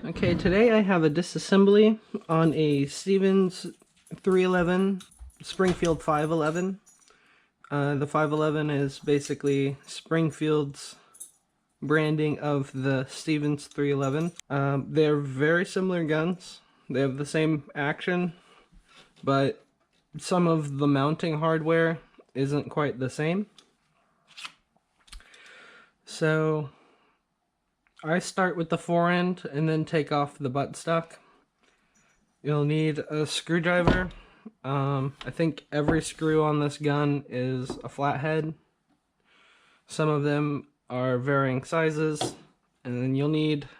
Okay, today I have a disassembly on a Stevens 311 Springfield 511. The 511 is basically Springfield's branding of the Stevens 311. They're very similar guns. They have the same action, but some of the mounting hardware isn't quite the same. So I start with the forend and then take off the buttstock. You'll need a screwdriver. I think every screw on this gun is a flathead. Some of them are varying sizes. And then you'll need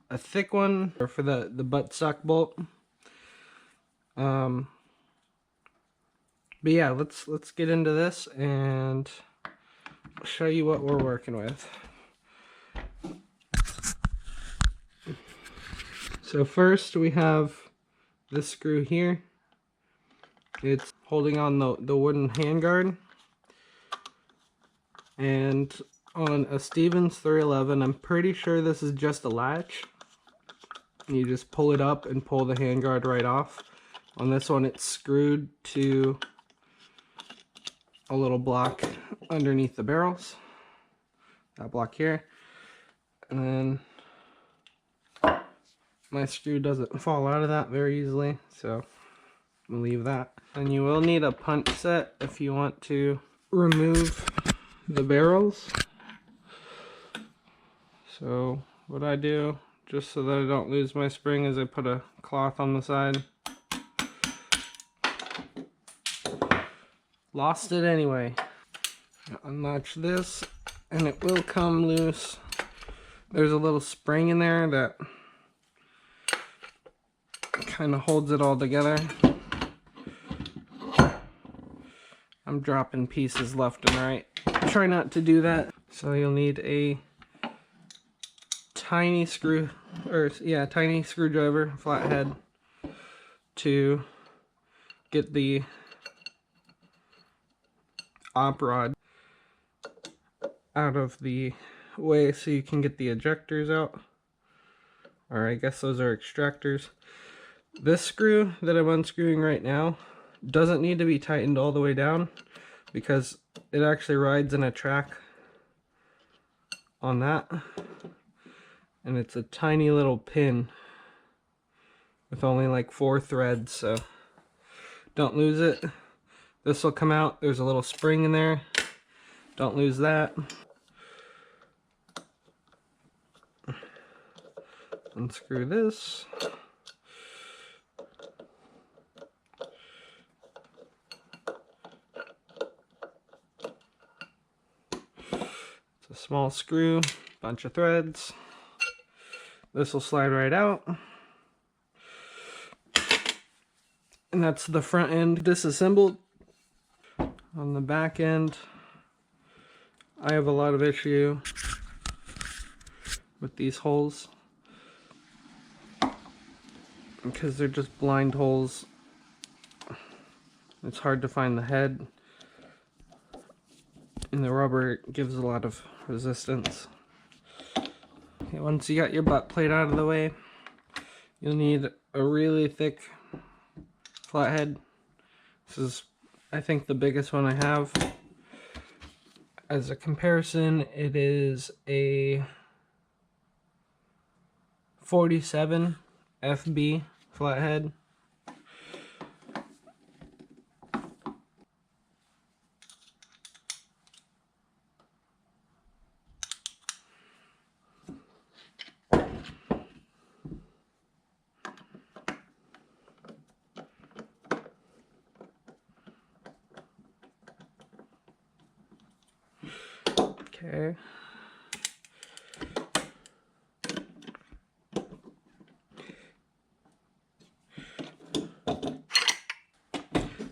a thick one for the buttstock bolt. But yeah, let's get into this and show you what we're working with. So first we have this screw here. It's holding on the wooden handguard. And on a Stevens 311, I'm pretty sure this is just a latch. You just pull it up and pull the handguard right off. On this one, it's screwed to a little block underneath the barrels. That block here. And then my screw doesn't fall out of that very easily, so we'll leave that. And you will need a punch set if you want to remove the barrels. So what I do, just so that I don't lose my spring, is I put a cloth on the side. Lost it anyway. Unlatch this and it will come loose. There's a little spring in there that kind of holds it all together. I'm dropping pieces left and right. Try not to do that. So you'll need a tiny tiny screwdriver, flathead, to get the op rod out of the way so you can get the ejectors out. Or I guess those are extractors. This screw that I'm unscrewing right now doesn't need to be tightened all the way down because it actually rides in a track on that. And it's a tiny little pin with only like 4 threads, so don't lose it. This will come out. There's a little spring in there. Don't lose that. Unscrew this. It's a small screw, bunch of threads. This will slide right out. And that's the front end disassembled. On the back end, I have a lot of issue with these holes because they're just blind holes. It's hard to find the head, and the rubber gives a lot of resistance. Okay, once you got your butt plate out of the way, you'll need a really thick flathead. This is, I think, the biggest one I have. As a comparison, it is a 47 FB flathead. Okay.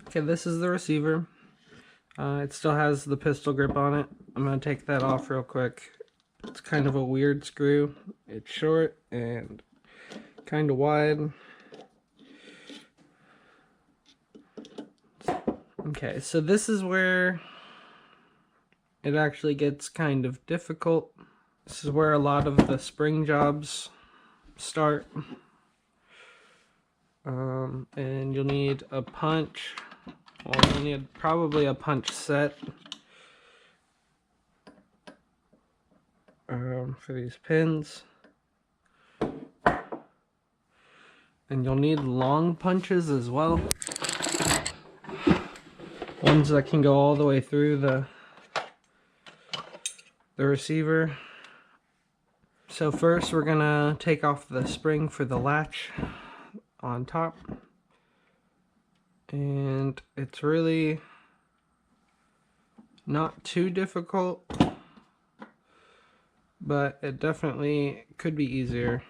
Okay, this is the receiver. It still has the pistol grip on it. I'm going to take that off real quick. It's kind of a weird screw. It's short and kind of wide. Okay, so this is where it actually gets kind of difficult. This is where a lot of the spring jobs start. And you'll need a punch. Well, you'll need probably a punch set for these pins. And you'll need long punches as well. Ones that can go all the way through the receiver. So first we're gonna take off the spring for the latch on top. And it's really not too difficult, but it definitely could be easier.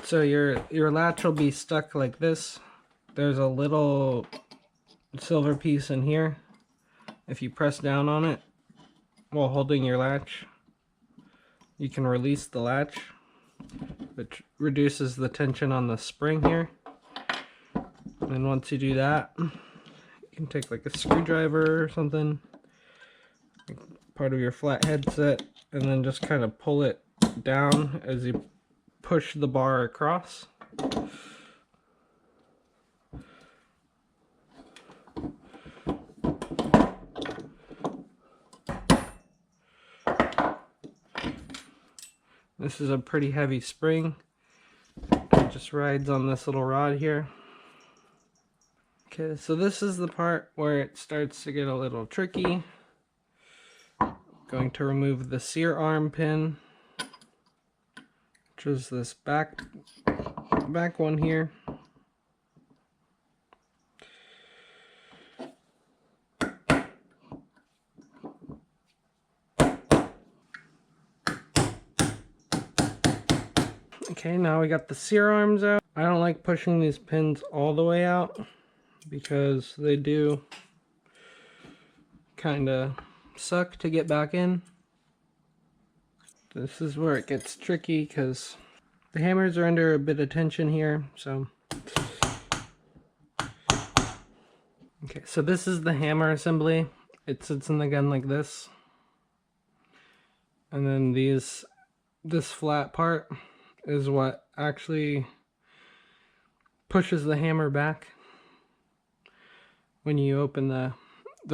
So your latch will be stuck like this. There's a little silver piece in here. If you press down on it while holding your latch, you can release the latch, which reduces the tension on the spring here. And then once you do that, you can take like a screwdriver or something, part of your flat headset, and then just kind of pull it down as you push the bar across. This is a pretty heavy spring. It just rides on this little rod here. Okay, so this is the part where it starts to get a little tricky. Going to remove the sear arm pin, which is this back one here. Okay, now we got the sear arms out. I don't like pushing these pins all the way out because they do kind of suck to get back in. This is where it gets tricky because the hammers are under a bit of tension here, so. Okay, so this is the hammer assembly. It sits in the gun like this. And then this flat part is what actually pushes the hammer back when you open the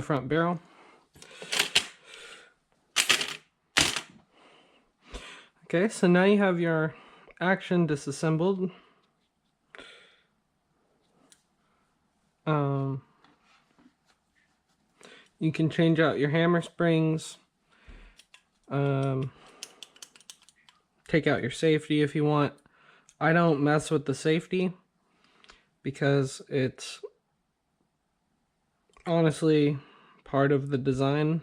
front barrel. Okay, so now you have your action disassembled. You can change out your hammer springs, take out your safety if you want. I don't mess with the safety because it's honestly part of the design,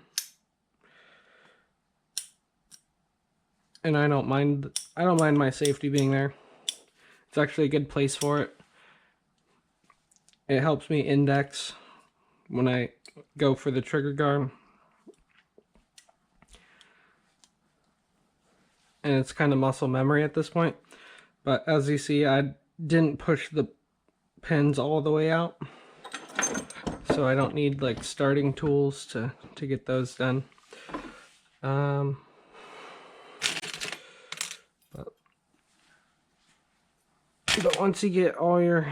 and I don't mind my safety being there. It's actually a good place for it. It helps me index when I go for the trigger guard, and it's kind of muscle memory at this point. But as you see, I didn't push the pins all the way out, so I don't need like starting tools to get those done. But once you get all your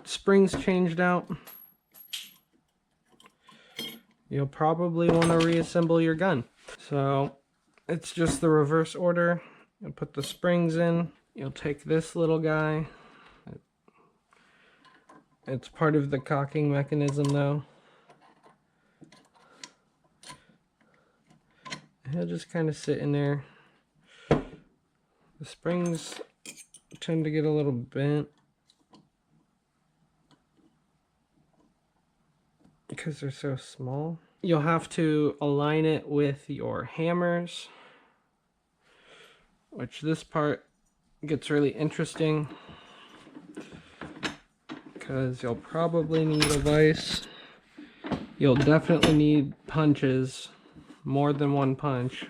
springs changed out, you'll probably want to reassemble your gun. So it's just the reverse order. You'll put the springs in. You'll take this little guy. It's part of the cocking mechanism though. He'll just kind of sit in there. The springs tend to get a little bent. because they're so small. You'll have to align it with your hammers, which this part gets really interesting because you'll probably need a vise. You'll definitely need punches, more than one punch,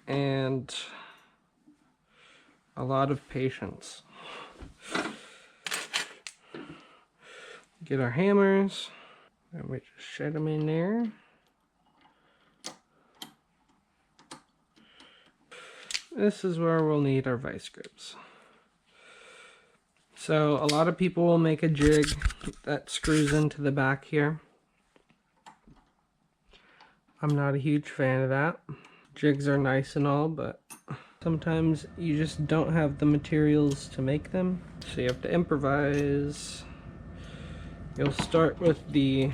and a lot of patience. Get our hammers, and we just shred them in there. This is where we'll need our vice grips. So a lot of people will make a jig that screws into the back here. I'm not a huge fan of that. Jigs are nice and all, but sometimes you just don't have the materials to make them, so you have to improvise. You'll start with the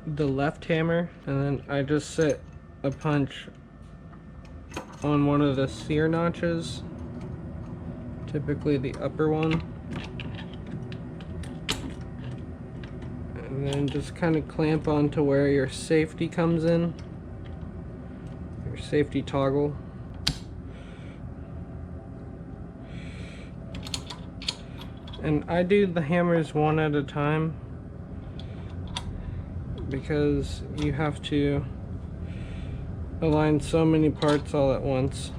left hammer, and then I just set a punch on one of the sear notches, typically the upper one, and then just kind of clamp onto where your safety comes in, your safety toggle. And I do the hammers one at a time because you have to align so many parts all at once.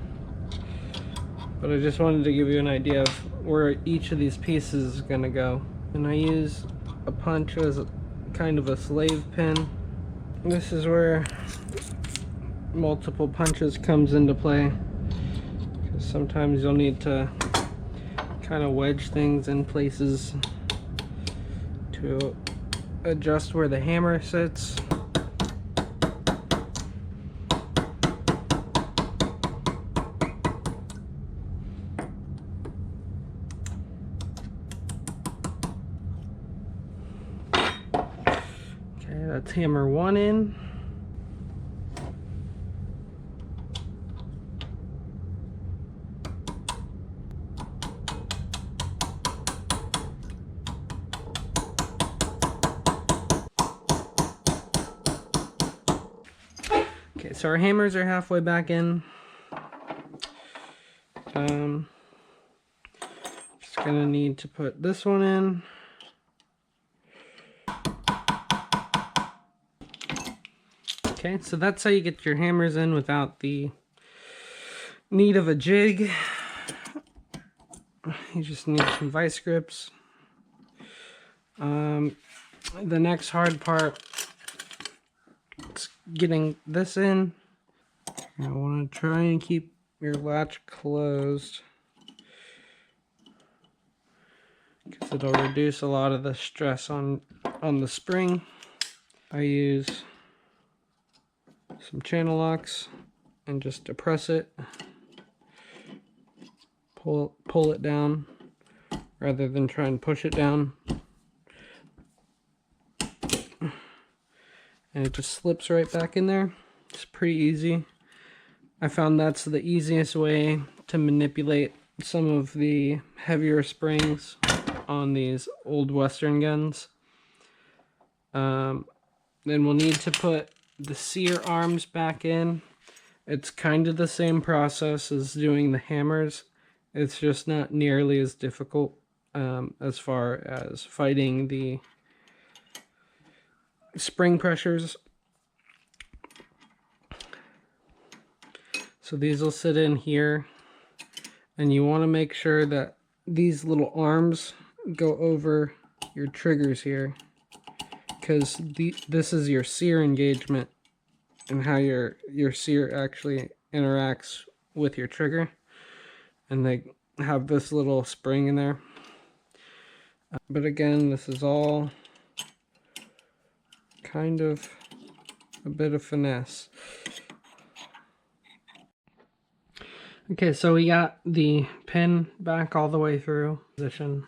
But I just wanted to give you an idea of where each of these pieces is going to go. And I use a punch as kind of a slave pin. This is where multiple punches comes into play, because sometimes you'll need to kind of wedge things in places to adjust where the hammer sits. Okay, that's hammer one in. Okay, so our hammers are halfway back in. Just gonna need to put this one in. Okay, so that's how you get your hammers in without the need of a jig. You just need some vice grips. The next hard part is getting this in. I want to try and keep your latch closed, because it'll reduce a lot of the stress on the spring. I use some channel locks and just depress it, pull it down rather than try and push it down, and it just slips right back in there. It's pretty easy. I found that's the easiest way to manipulate some of the heavier springs on these old Western guns. Then we'll need to put the sear arms back in. It's kind of the same process as doing the hammers. It's just not nearly as difficult as far as fighting the spring pressures. So these will sit in here, and you want to make sure that these little arms go over your triggers here, because this is your sear engagement and how your sear actually interacts with your trigger, and they have this little spring in there. But again, this is all kind of a bit of finesse. Okay, so we got the pin back all the way through position.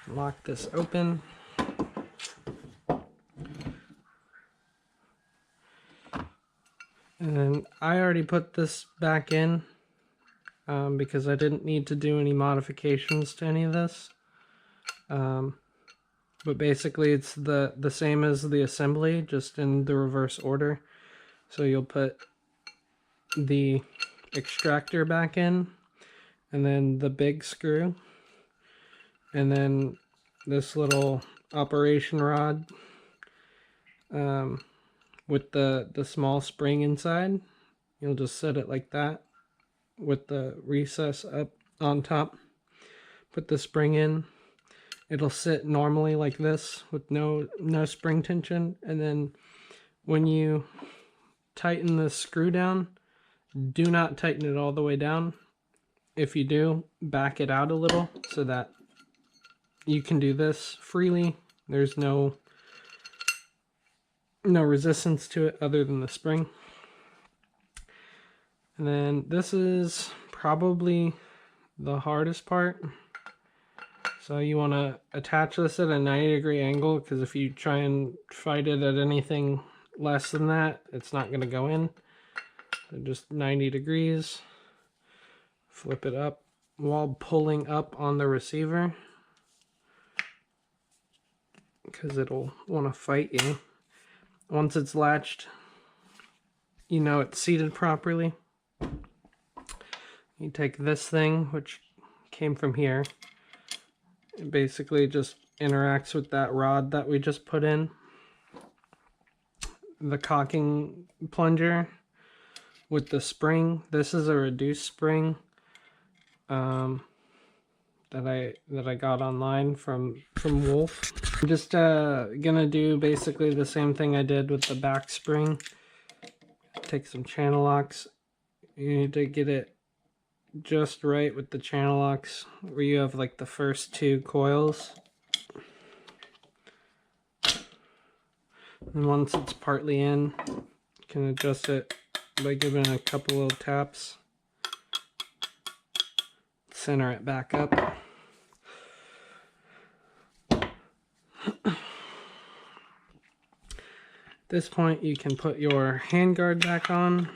Lock this open. And I already put this back in. because I didn't need to do any modifications to any of this. But basically it's the same as the assembly, just in the reverse order. So you'll put the extractor back in, and then the big screw, and then this little operation rod with the small spring inside. You'll just set it like that with the recess up on top. Put the spring in. It'll sit normally like this with no spring tension, and then when you tighten the screw down, do not tighten it all the way down. If you do, back it out a little so that you can do this freely. There's no resistance to it other than the spring. And then this is probably the hardest part. So you want to attach this at a 90-degree angle, because if you try and fight it at anything less than that, it's not going to go in. So just 90 degrees. Flip it up while pulling up on the receiver, because it'll want to fight you. Once it's latched, you know it's seated properly. You take this thing, which came from here. It basically just interacts with that rod that we just put in. The cocking plunger with the spring. This is a reduced spring that I got online from Wolff. I'm just gonna do basically the same thing I did with the back spring. Take some channel locks. You need to get it just right with the channel locks, where you have like the first two coils. And once it's partly in, you can adjust it by giving it a couple little taps. Center it back up. At this point you can put your handguard back on.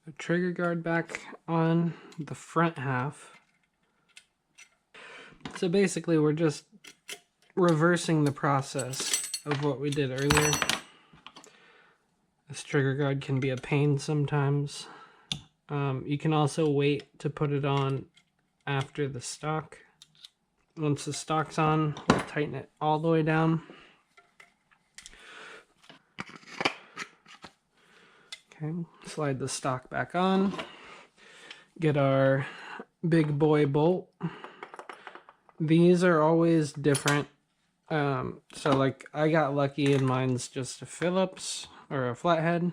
The trigger guard back on the front half. So basically we're just reversing the process of what we did earlier. This trigger guard can be a pain sometimes. You can also wait to put it on after the stock. Once the stock's on, we'll tighten it all the way down. Okay, slide the stock back on. Get our big boy bolt. These are always different. So like I got lucky and mine's just a Phillips or a flathead.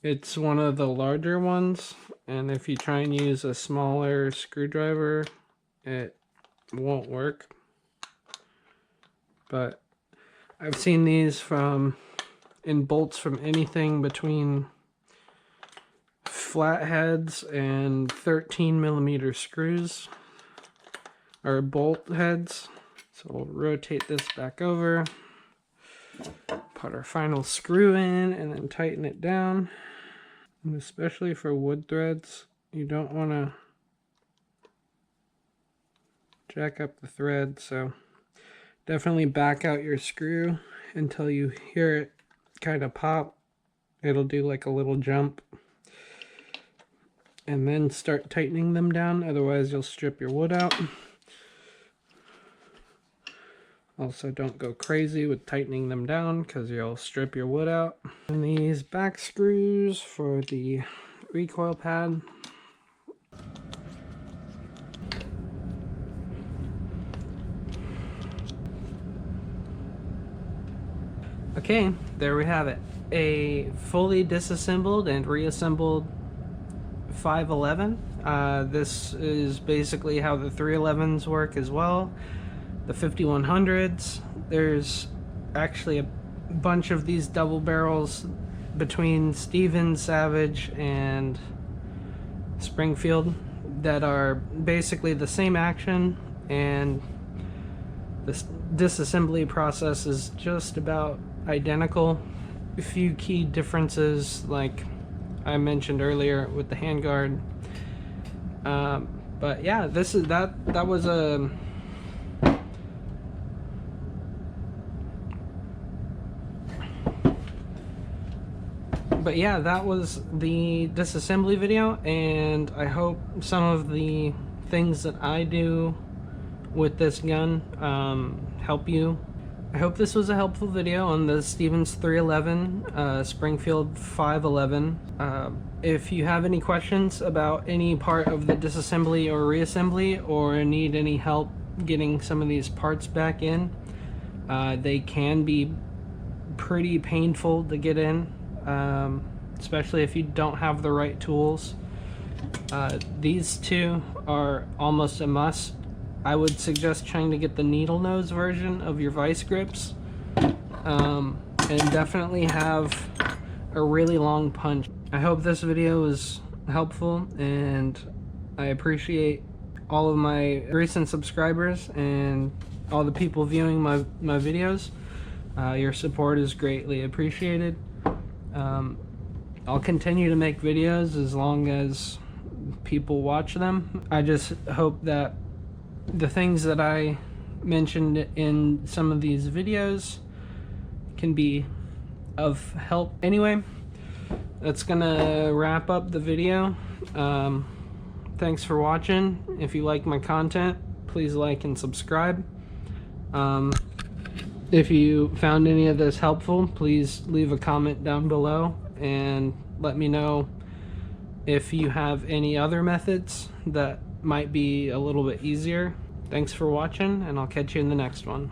It's one of the larger ones, and if you try and use a smaller screwdriver, it won't work. But I've seen these in bolts from anything between flatheads and 13mm screws or bolt heads. So we'll rotate this back over, put our final screw in, and then tighten it down. And especially for wood threads, you don't want to jack up the thread, so definitely back out your screw until you hear it kind of pop. It'll do like a little jump, and then start tightening them down, otherwise you'll strip your wood out. Also, don't go crazy with tightening them down because you'll strip your wood out. And these back screws for the recoil pad. Okay, there we have it. A fully disassembled and reassembled 511. This is basically how the 311s work as well. The 5100s, there's actually a bunch of these double barrels between Stevens, Savage, and Springfield that are basically the same action, and disassembly process is just about identical. A few key differences, like I mentioned earlier with the handguard. But yeah, that was a But yeah, that was the disassembly video, and I hope some of the things that I do with this gun help you. I hope this was a helpful video on the Stevens 311, Springfield 511. If you have any questions about any part of the disassembly or reassembly, or need any help getting some of these parts back in, they can be pretty painful to get in, especially if you don't have the right tools. These two are almost a must. I would suggest trying to get the needle nose version of your vice grips, and definitely have a really long punch. I hope this video was helpful, and I appreciate all of my recent subscribers and all the people viewing my videos. Your support is greatly appreciated. I'll continue to make videos as long as people watch them. I just hope that the things that I mentioned in some of these videos can be of help. Anyway, that's gonna wrap up the video. Thanks for watching. If you like my content, please like and subscribe. If you found any of this helpful, please leave a comment down below and let me know if you have any other methods that might be a little bit easier. Thanks for watching, and I'll catch you in the next one.